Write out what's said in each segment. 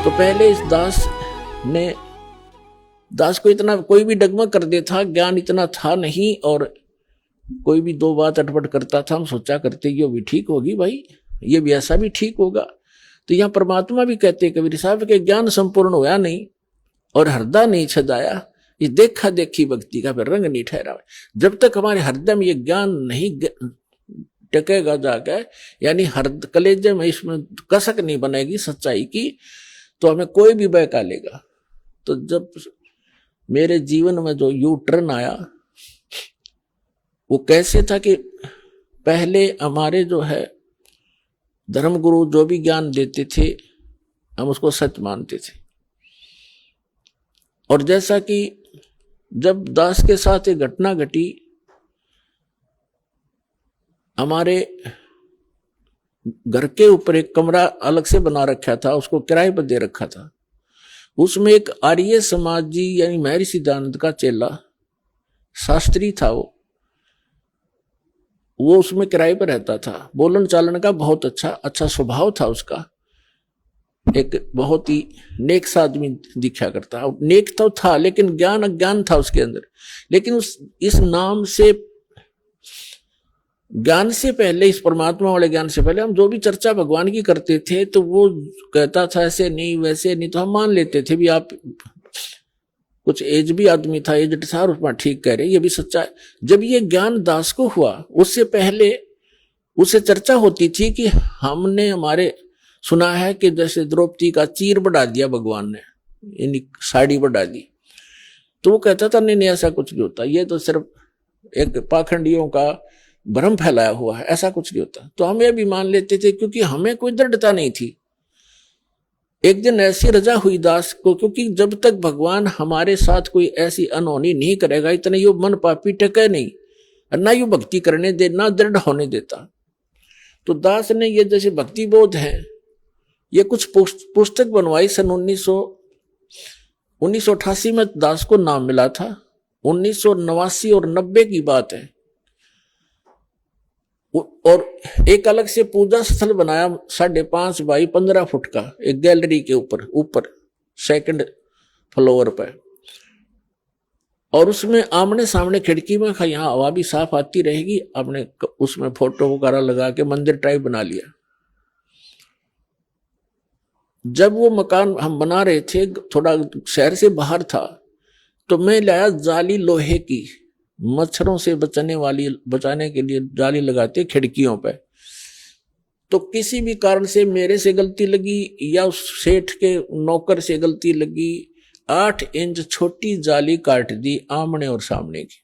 तो पहले इस दास को इतना कोई भी डगमग कर दे था, ज्ञान इतना था नहीं, और कोई भी दो बात अटपट करता था, हम सोचा करते ये भी ठीक होगी भाई, ये भी ऐसा भी ठीक होगा। तो यहाँ परमात्मा भी कहते कबीर साहब के ज्ञान संपूर्ण होया नहीं और हृदय नहीं छदाया, ये देखा देखी भक्ति का फिर रंग नहीं ठहरा। जब तक हमारे हृदय में ये ज्ञान नहीं टकेगा जाकर, यानी कलेजे में इसमें कसक नहीं बनेगी सच्चाई की, तो हमें कोई भी बहका लेगा। तो जब मेरे जीवन में जो यू टर्न आया वो कैसे था कि पहले हमारे जो है धर्मगुरु जो भी ज्ञान देते थे हम उसको सत्य मानते थे, और जैसा कि जब दास के साथ एक घटना घटी, हमारे घर के ऊपर एक कमरा अलग से बना रखा था, उसको किराए पर दे रखा था। उसमें एक आर्य समाजी यानी महर्षि दयानंद का चेला शास्त्री था, वो उसमें किराए पर रहता था। बोलन चालन का बहुत अच्छा स्वभाव था उसका, एक बहुत ही नेक सा आदमी दिखा करता। नेक तो था लेकिन ज्ञान अज्ञान था उसके अंदर। लेकिन इस नाम से, ज्ञान से पहले, इस परमात्मा वाले ज्ञान से पहले हम जो भी चर्चा भगवान की करते थे तो वो कहता था ऐसे नहीं वैसे नहीं, तो हम मान लेते थे भी आप कुछ एज भी आदमी था, एज था, उसमें ठीक कह रहे, ये भी सच्चा है। जब ये ज्ञान दास को हुआ उससे पहले उससे चर्चा होती थी कि हमने हमारे सुना है कि जैसे द्रौपदी का चीर बढ़ा दिया भगवान ने, यानी साड़ी बढ़ा दी, तो वो कहता था नहीं ऐसा कुछ नहीं होता, ये तो सिर्फ एक पाखंडियों का भ्रम फैलाया हुआ है, ऐसा कुछ नहीं होता। तो हम ये भी मान लेते थे क्योंकि हमें कोई दृढ़ता नहीं थी। एक दिन ऐसी रजा हुई दास को, क्योंकि जब तक भगवान हमारे साथ कोई ऐसी अनहोनी नहीं करेगा इतने यो मन पापी टके नहीं, और ना यो भक्ति करने दे, ना दृढ़ होने देता। तो दास ने ये जैसे भक्ति बोध है, ये कुछ पुस्तक बनवाई सन 1988 में दास को नाम मिला था। 1989 और 90 की बात है। और एक अलग से पूजा स्थल बनाया 5.5 बाई 15 फुट का, एक गैलरी के ऊपर सेकंड फ्लोर पर, और उसमें आमने सामने खिड़की में यहाँ हवा भी साफ आती रहेगी। आपने उसमें फोटो वगैरह लगा के मंदिर टाइप बना लिया। जब वो मकान हम बना रहे थे, थोड़ा शहर से बाहर था, तो मैं लाया जाली लोहे की, मच्छरों से बचाने के लिए जाली लगाते खिड़कियों पे। तो किसी भी कारण से मेरे से गलती लगी या उस सेठ के नौकर से गलती लगी, 8 इंच छोटी जाली काट दी आमने और सामने की,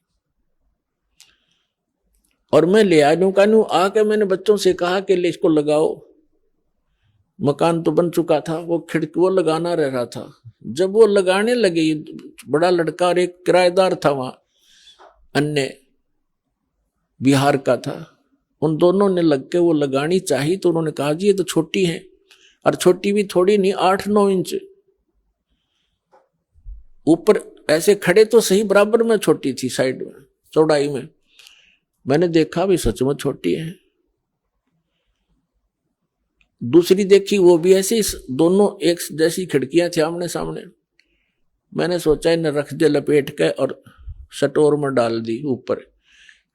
और मैं ले आया आके मैंने बच्चों से कहा कि ले इसको लगाओ। मकान तो बन चुका था, वो खिड़की वो लगाना रह रहा था। जब वो लगाने लगे, बड़ा लड़का और एक किराएदार था वहां, अन्य बिहार का था, उन दोनों ने लग के वो लगानी चाहिए। तो उन्होंने कहा जी ये तो छोटी है, और छोटी भी थोड़ी नहीं, 8-9 इंच ऊपर ऐसे खड़े तो सही, बराबर में छोटी थी, साइड में चौड़ाई में। मैंने देखा भी सच में छोटी है। दूसरी देखी, वो भी ऐसी, दोनों एक जैसी खिड़कियां थी आमने सामने। मैंने सोचा इन्हें रख दे लपेट के और स्टोर में डाल दी ऊपर।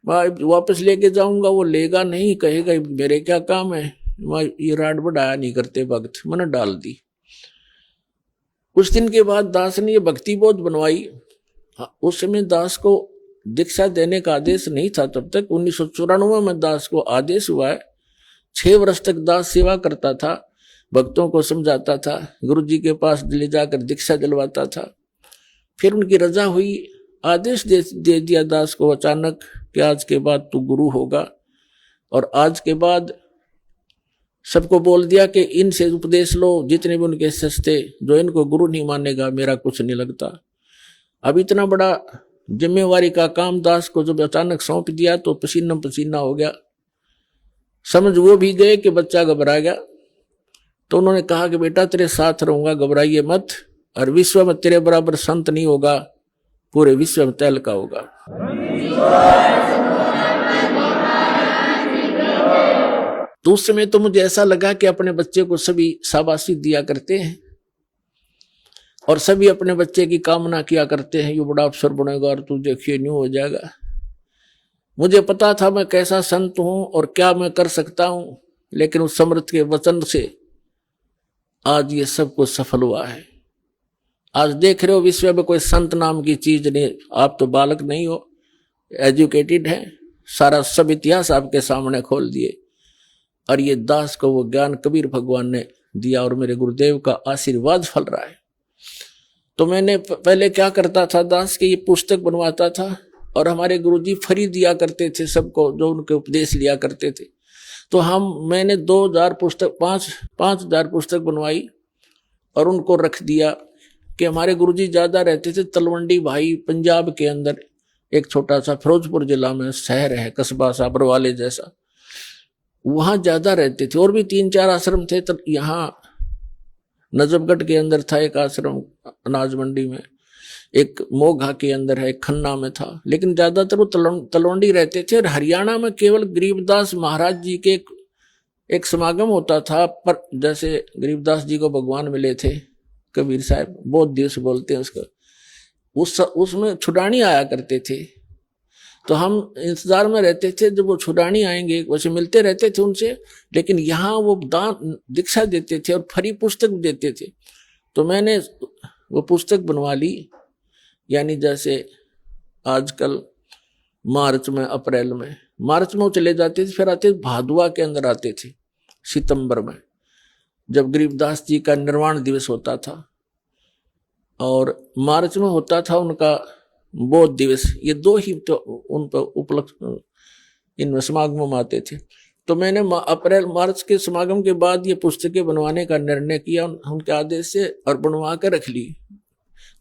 वापस लेके जाऊंगा, वो लेगा नहीं, कहेगा मेरे क्या काम है, ये राड बढ़ाया नहीं करते भक्त, मैंने डाल दी। कुछ दिन के बाद दास ने ये भक्ति बोध बनवाई। उस समय दास को दीक्षा देने का आदेश नहीं था तब तक। 1994 में दास को आदेश हुआ है। 6 वर्ष तक दास सेवा करता था, भक्तों को समझाता था, गुरु जी के पास ले जाकर दीक्षा दिलवाता था। फिर उनकी रजा हुई, आदेश दे दिया दास को अचानक कि आज के बाद तू गुरु होगा। और आज के बाद सबको बोल दिया कि इनसे उपदेश लो, जितने भी उनके सस्ते, जो इनको गुरु नहीं मानेगा मेरा कुछ नहीं लगता। अब इतना बड़ा जिम्मेवारी का काम दास को जब अचानक सौंप दिया तो पसीना पसीना हो गया। समझ वो भी गए कि बच्चा घबरा गया। तो उन्होंने कहा कि बेटा तेरे साथ रहूंगा, घबराइए मत, और विश्व में तेरे बराबर संत नहीं होगा, पूरे विश्व में तैल का होगा। तो उस समय तो मुझे ऐसा लगा कि अपने बच्चे को सभी शाबाशी दिया करते हैं, और सभी अपने बच्चे की कामना किया करते हैं, ये बड़ा अफसर बनेगा और तू देखिए न्यू हो जाएगा। मुझे पता था मैं कैसा संत हूं और क्या मैं कर सकता हूं, लेकिन उस समर्थ के वचन से आज ये सब कुछ सफल हुआ है। आज देख रहे हो विश्व में कोई संत नाम की चीज नहीं। आप तो बालक नहीं हो, एजुकेटेड है, सारा सब इतिहास आपके सामने खोल दिए। और ये दास को वो ज्ञान कबीर भगवान ने दिया और मेरे गुरुदेव का आशीर्वाद फल रहा है। तो मैंने पहले क्या करता था, दास की ये पुस्तक बनवाता था और हमारे गुरुजी फ्री दिया करते थे सबको जो उनके उपदेश लिया करते थे। तो मैंने 2000 पुस्तक 5,000 पुस्तक बनवाई और उनको रख दिया कि हमारे गुरुजी ज्यादा रहते थे तलवंडी भाई, पंजाब के अंदर एक छोटा सा फिरोजपुर जिला में शहर है, कस्बा सा बरवाले जैसा, वहां ज्यादा रहते थे। और भी 3-4 आश्रम थे। तो यहाँ नजफगढ़ के अंदर था एक आश्रम, अनाज मंडी में, एक मोघा के अंदर है, एक खन्ना में था, लेकिन ज्यादातर वो तलवंडी रहते थे। और हरियाणा में केवल गरीबदास महाराज जी के एक समागम होता था। पर जैसे गरीबदास जी को भगवान मिले थे, कबीर साहब बहुत दिवस बोलते हैं उसका, उसमें छुड़ानी आया करते थे। तो हम इंतजार में रहते थे जब वो छुड़ानी आएंगे, वैसे मिलते रहते थे उनसे, लेकिन यहाँ वो दान दीक्षा देते थे और फ्री पुस्तक देते थे। तो मैंने वो पुस्तक बनवा ली। यानी जैसे आजकल मार्च में, अप्रैल में, मार्च में वो चले जाते थे, फिर आते भादुआ के अंदर आते थे सितंबर में, जब गरीबदास जी का निर्वाण दिवस होता था, और मार्च में होता था उनका बोध दिवस। ये 2 ही तो उन पर उपलक्ष्य इन समागमों में आते थे। तो मैंने अप्रैल मार्च के समागम के बाद ये पुस्तकें बनवाने का निर्णय किया उनके आदेश से और बनवा कर रख ली।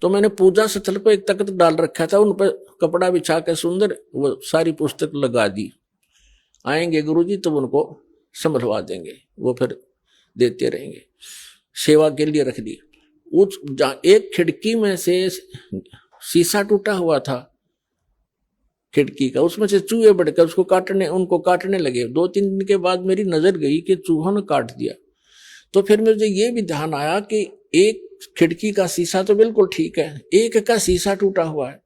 तो मैंने पूजा स्थल पर एक तख्त डाल रखा था, उन पर कपड़ा बिछा कर सुंदर वो सारी पुस्तक लगा दी। आएंगे गुरुजी तो उनको संभलवा देंगे, वो फिर देते रहेंगे, सेवा के लिए रख दी। उस एक खिड़की में से शीशा टूटा हुआ था खिड़की का, उसमें से चूहे बढ़कर उनको काटने लगे। 2-3 दिन के बाद मेरी नजर गई कि चूहों ने काट दिया। तो फिर मुझे ये भी ध्यान आया कि एक खिड़की का शीशा तो बिल्कुल ठीक है, एक का शीशा टूटा हुआ है,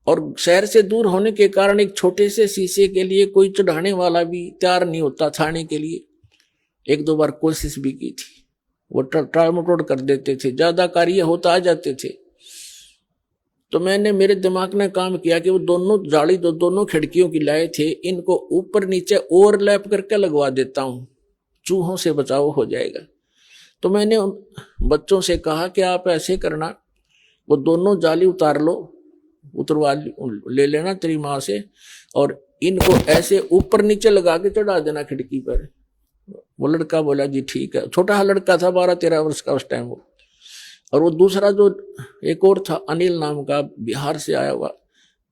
और शहर से दूर होने के कारण एक छोटे से शीशे के लिए कोई चढ़ाने वाला भी तैयार नहीं होता छाने के लिए। 1-2 बार कोशिश भी की थी, वो टाल मटोड़ कर देते थे, ज्यादा कार्य होता आ जाते थे। तो मेरे दिमाग ने काम किया कि वो दोनों जाली दोनों खिड़कियों की लाए थे, इनको ऊपर नीचे ओवरलैप करके लगवा देता हूं, चूहों से बचाव हो जाएगा। तो मैंने उन बच्चों से कहा कि आप ऐसे करना, वो दोनों जाली उतार लो, उतरवा ले लेना तेरी माँ से, और इनको ऐसे ऊपर नीचे लगा के चढ़ा देना खिड़की पर। वो लड़का बोला जी ठीक है। छोटा लड़का था, 12-13 वर्ष का उस टाइम वो। और वो दूसरा जो एक और था अनिल नाम का, बिहार से आया हुआ,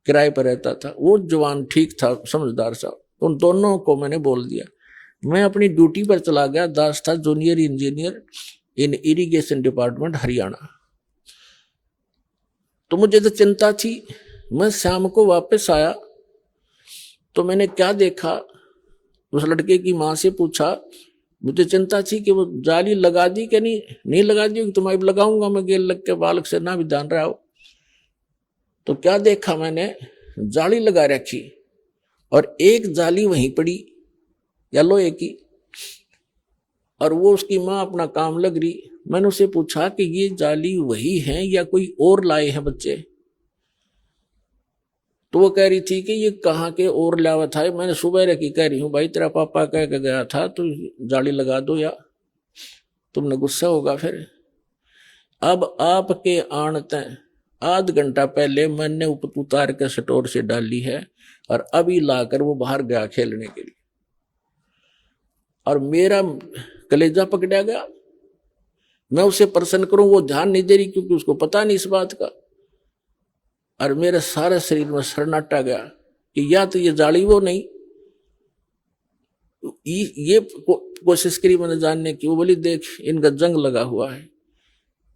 किराए पर रहता था, वो जवान ठीक था, समझदार सा। उन दोनों को मैंने बोल दिया। मैं अपनी ड्यूटी पर चला गया। दास था जूनियर इंजीनियर इन इरिगेशन डिपार्टमेंट हरियाणा। तो मुझे तो चिंता थी। मैं शाम को वापस आया तो मैंने क्या देखा, उस लड़के की माँ से पूछा, मुझे चिंता थी कि वो जाली लगा दी कि नहीं लगा दी, तुम्हारी लगाऊंगा मैं, गेल लग के बालक से ना भी जान रहा हो। तो क्या देखा मैंने, जाली लगा रखी और एक जाली वहीं पड़ी या लोहे की, और वो उसकी माँ अपना काम लग रही। मैंने उसे पूछा कि ये जाली वही है या कोई और लाए हैं बच्चे? तो वो कह रही थी कि ये कहाँ के और लावा था। मैंने सुबह रखी, कह रही हूँ भाई तेरा पापा कह के गया था तो जाली लगा दो, या तुमने गुस्सा होगा फिर। अब आपके आने तक आध घंटा पहले मैंने उतार के स्टोर से डाली है और अभी लाकर वो बाहर गया खेलने के लिए, और मेरा कलेजा पकड़ा गया। मैं उसे प्रसन्न करूं, वो ध्यान नहीं दे रही क्योंकि उसको पता नहीं इस बात का। और मेरे सारे शरीर में सन्नाटा गया कि या तो ये जाली वो नहीं, ये कोशिश करी मैंने जानने की। वो बोली देख इनका जंग लगा हुआ है।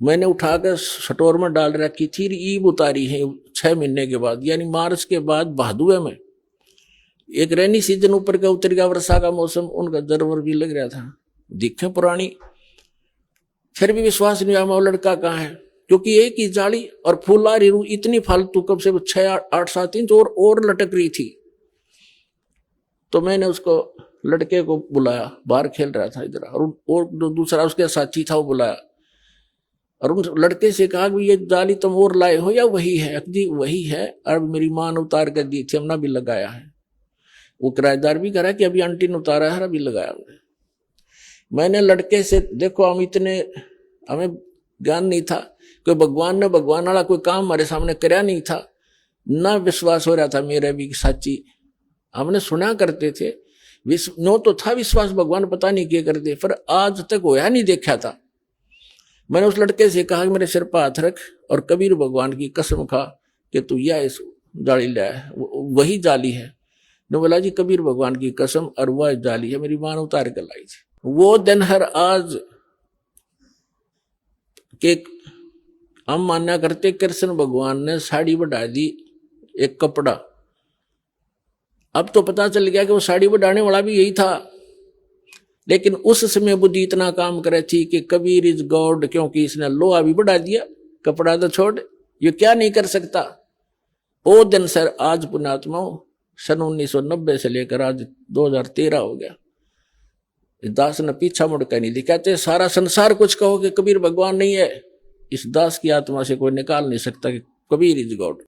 मैंने उठाकर स्टोर में डाल रखी थी, ईब उतारी है 6 महीने के बाद, यानी मार्च के बाद भादुए में। एक रेनी सीजन ऊपर का उतर गया, वर्षा का मौसम, उनका जरवर भी लग रहा था, दिखे पुरानी। फिर भी विश्वास नहीं हुआ वो लड़का कहाँ है, क्योंकि एक ही जाली और फूलदार रू इतनी फालतू, कब से 6-8-7 इंच और लटक रही थी। तो मैंने उसको लड़के को बुलाया, बाहर खेल रहा था इधर, और दूसरा उसके साथी था वो बुलाया, और उन लड़के से कहा कि ये जाली तुम और लाए हो या वही है? जी वही है, अब मेरी माँ ने उतार कर दी थी, हमने भी लगाया है। वो किराएदार भी कह रहा कि अभी आंटी ने उतारा है, अभी लगाया हमने। मैंने लड़के से, देखो हम इतने, हमें ज्ञान नहीं था, कोई भगवान वाला कोई काम हमारे सामने कराया नहीं था, ना विश्वास हो रहा था मेरे भी सच्ची। हमने सुना करते थे, नो तो था विश्वास, भगवान पता नहीं क्या करते, पर आज तक होया नहीं देखा था। मैंने उस लड़के से कहा कि मेरे सिर पर हाथ रख और कबीर भगवान की कसम खा कि तू यह इस जाली लाया, वही जाली है। ने बोला जी कबीर भगवान की कसम, और वह जाली है, मेरी मां ने उतार कर लाई थी। वो दिन हर आज के हम मानना करते कृष्ण भगवान ने साड़ी बढ़ा दी एक कपड़ा। अब तो पता चल गया कि वो साड़ी बढ़ाने वाला भी यही था, लेकिन उस समय बुद्धि इतना काम करे थी कि कबीर इज गॉड, क्योंकि इसने लोहा भी बढ़ा दिया, कपड़ा तो छोड़, ये क्या नहीं कर सकता। वो दिन सर आज पुण्यात्मा सन 1990 से लेकर आज 2013 हो गया, दास ने पीछा मुड़कर नहीं दिखा। कहते सारा संसार कुछ कहो कि कबीर भगवान नहीं है, इस दास की आत्मा से कोई निकाल नहीं सकता कि कबीर इज गॉड।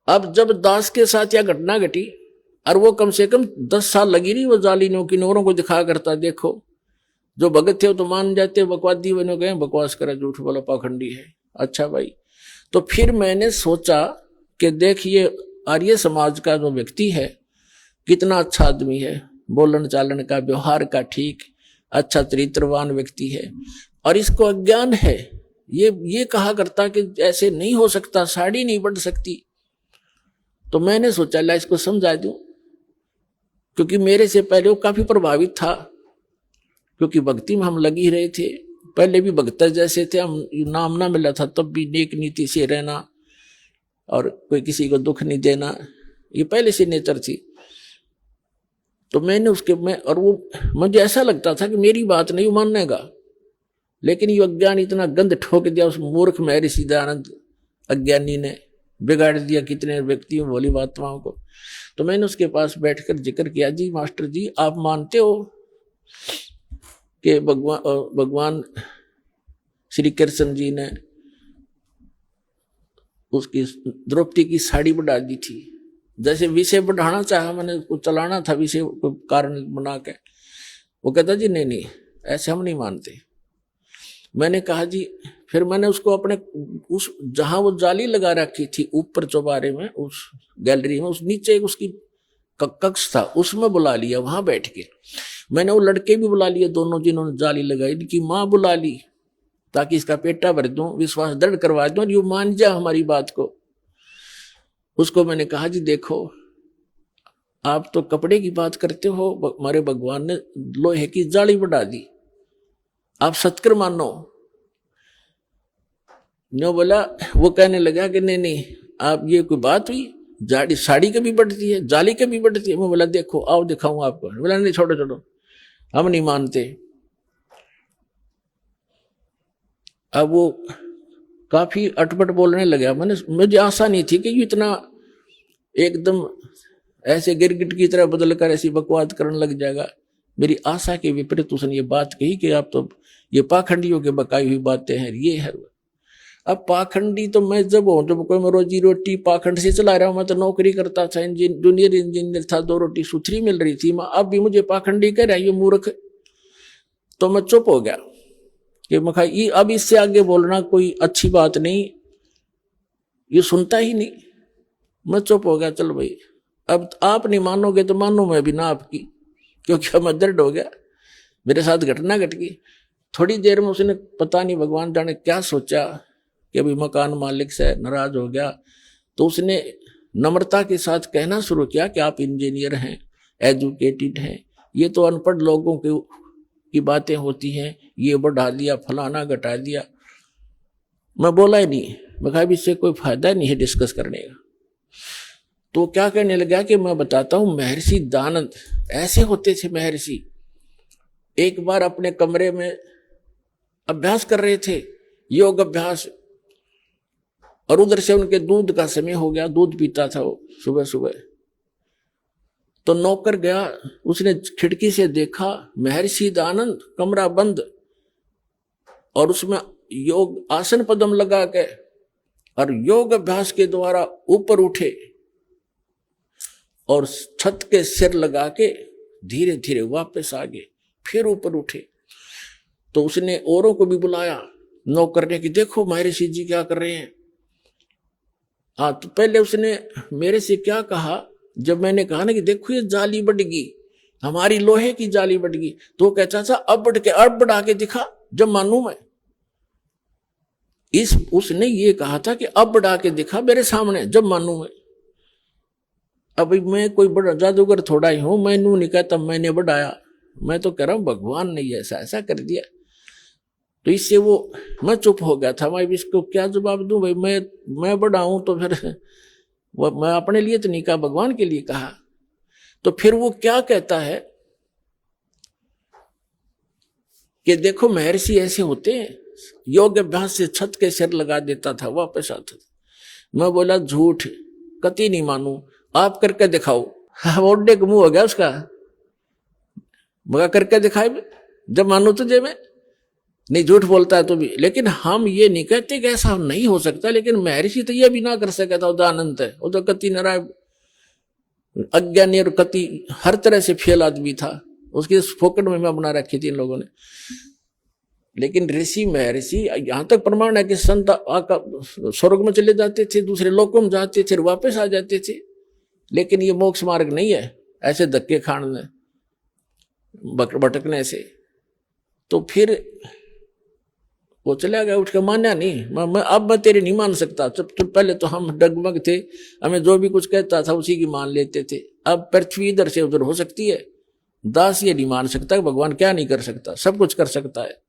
अब जब दास के साथ यह घटना घटी, और वो कम से कम 10 साल लगी रही वो जालिनों की नौरों को दिखा करता, देखो जो भगत थे वो तो मान जाते, बकवादी बने गए, बकवास करा, झूठ बोला, पाखंडी है। अच्छा भाई, तो फिर मैंने सोचा कि देखिए आर्य समाज का जो व्यक्ति है कितना अच्छा आदमी है, बोलन चालन का, व्यवहार का ठीक, अच्छा चरित्रवान व्यक्ति है, और इसको अज्ञान है। ये कहा करता कि ऐसे नहीं हो सकता, साड़ी नहीं बढ़ सकती। तो मैंने सोचा ला इसको समझा दूं, क्योंकि मेरे से पहले वो काफी प्रभावित था, क्योंकि भक्ति में हम लगी रहे थे, पहले भी भक्त जैसे थे हम, नाम ना मिला था तब भी नेक नीति से रहना और कोई किसी को दुख नहीं देना, ये पहले से नेचर थी। तो मैंने उसके में, और वो मुझे ऐसा लगता था कि मेरी बात नहीं मानने का, लेकिन ये अज्ञान इतना गंध ठोक दिया उस मूर्ख महर्षि दयानंद अज्ञानी ने, बिगाड़ दिया कितने व्यक्तियों भोली आत्माओं को। तो मैंने उसके पास बैठकर जिक्र किया, जी मास्टर जी आप मानते हो कि भगवान श्री कृष्ण जी ने उसकी द्रौपदी की साड़ी बढ़ा दी थी, जैसे विषय बढ़ाना चाहा, मैंने उसको चलाना था विषय को कारण बना के। वो कहता जी नहीं ऐसे हम नहीं मानते। मैंने कहा जी, फिर मैंने उसको अपने उस जहां वो जाली लगा रखी थी ऊपर चौबारे में, उस गैलरी में, उस नीचे उसकी कक्ष था, उसमें बुला लिया, वहां बैठ के मैंने वो लड़के भी बुला लिए दोनों जिन्होंने जाली लगाई, इनकी माँ बुला ली ताकि इसका पेटा भर दूं, विश्वास दृढ़ करवा दूं, ये मान जा हमारी बात को। उसको मैंने कहा जी देखो आप तो कपड़े की बात करते हो, हमारे भगवान ने लोहे की जाली बढ़ा दी, आप सत्कर मानो। नो बोला, वो कहने लगा कि नहीं आप ये कोई बात हुई, जाड़ी साड़ी कभी बढ़ती है, जाली कभी बढ़ती है। मैं बोला देखो आओ दिखाऊं आपको। बोला नहीं छोड़ो हम नहीं मानते। अब वो काफी अटपट बोलने लगा। मुझे आशा नहीं थी कि ये इतना एकदम ऐसे गिरगिट की तरह बदल कर ऐसी बकवाद करने लग जाएगा। मेरी आशा के विपरीत उसने ये बात कही कि आप तो ये पाखंडियों के बकाई हुई बातें हैं, ये है। अब पाखंडी तो मैं जब हूं, जब कोई मैं रोजी रोटी पाखंड से चला रहा हूं, मैं तो नौकरी करता था, जूनियर इंजीनियर था, 2 रोटी सुथरी मिल रही थी, अब भी मुझे पाखंडी कह रहा है ये मूर्ख। तो मैं चुप हो गया कि मैं अब इससे आगे बोलना कोई अच्छी बात नहीं, ये सुनता ही नहीं। मैं चुप हो गया, चल भाई अब आप नहीं मानोगे तो मानो मैं भी ना आपकी, क्योंकि अब मैं दर्द हो गया, मेरे साथ घटना घट गई। थोड़ी देर में उसने पता नहीं भगवान जाने क्या सोचा कि अभी मकान मालिक से नाराज हो गया, तो उसने नम्रता के साथ कहना शुरू किया कि आप इंजीनियर हैं, एजुकेटेड हैं, ये तो अनपढ़ लोगों की बातें होती हैं, ये बढ़ा दिया फलाना घटा दिया। मैं बोला ही नहीं, मैं कहा इससे कोई फायदा नहीं है डिस्कस करने का। तो क्या कहने लगा कि मैं बताता हूं, महर्षि दयानंद ऐसे होते थे। महर्षि एक बार अपने कमरे में अभ्यास कर रहे थे, योग अभ्यास, और उधर से उनके दूध का समय हो गया, दूध पीता था वो सुबह सुबह। तो नौकर गया, उसने खिड़की से देखा महर्षि दयानंद कमरा बंद, और उसमें योग आसन पद्म लगा के और योग अभ्यास के द्वारा ऊपर उठे और छत के सिर लगा के धीरे धीरे वापस आ गए, फिर ऊपर उठे। तो उसने औरों को भी बुलाया, नौकर ने, कि देखो महर्षि जी क्या कर रहे हैं। तो पहले उसने मेरे से क्या कहा, जब मैंने कहा ना कि देखो ये जाली बढ़ गई, हमारी लोहे की जाली बढ़ गई, तो कहता था अब बढ़ा के दिखा जब मानू मैं। उसने ये कहा था कि अब बढ़ा के दिखा मेरे सामने जब मानू मैं। अभी मैं कोई बड़ा जादूगर थोड़ा ही हूं, मैनू नहीं कहता मैंने बढ़ाया, मैं तो कह रहा हूं भगवान ने ऐसा कर दिया। तो इससे वो मैं चुप हो गया था, मैं इसको क्या जवाब दूं भाई, मैं बढ़ाऊं तो फिर मैं अपने लिए तो नहीं कहा, भगवान के लिए कहा। तो फिर वो क्या कहता है कि देखो महर्षि ऐसे होते हैं, योग अभ्यास से छत के सिर लगा देता था, वापस आता था। मैं बोला झूठ, कति नहीं मानू, आप करके दिखाओ। ओडे का मुंह हो गया उसका, मगर करके दिखाए जब मानू तुझे मैं नहीं, झूठ बोलता है तो भी। लेकिन हम ये नहीं कहते कि ऐसा नहीं हो सकता, लेकिन महर्षि तो ये भी ना कर सका था, दयानंद है वो तो कति नारायण अज्ञानी और कति हर तरह से फेल आदमी था, उसकी फोकट में बना रखी थी इन लोगों ने। लेकिन ऋषि महर्षि यहां तक प्रमाण है कि संत स्वर्ग में चले जाते थे, दूसरे लोकों में जाते थे, वापस आ जाते थे। लेकिन ये मोक्ष मार्ग नहीं है ऐसे धक्के खाने भटकने से। तो फिर वो चला गया, उठ के माना नहीं, मैं तेरी नहीं मान सकता। तो पहले तो हम डगमग थे, हमें जो भी कुछ कहता था उसी की मान लेते थे। अब पृथ्वी इधर से उधर हो सकती है, दास ये नहीं मान सकता भगवान क्या नहीं कर सकता, सब कुछ कर सकता है।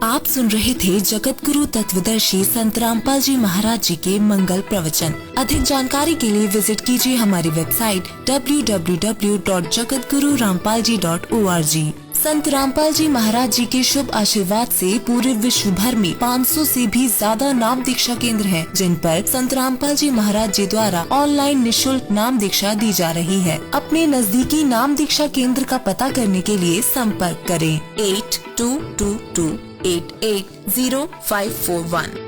आप सुन रहे थे जगत गुरु तत्वदर्शी संत रामपाल जी महाराज जी के मंगल प्रवचन। अधिक जानकारी के लिए विजिट कीजिए हमारी वेबसाइट www.jagatgururampalji.org। संत रामपाल जी महाराज जी के शुभ आशीर्वाद से पूरे विश्व भर में 500 से भी ज्यादा नाम दीक्षा केंद्र हैं, जिन पर संत रामपाल जी महाराज जी द्वारा ऑनलाइन निशुल्क नाम दीक्षा दी जा रही है। अपने नजदीकी नाम दीक्षा केंद्र का पता करने के लिए संपर्क करें 8222880541।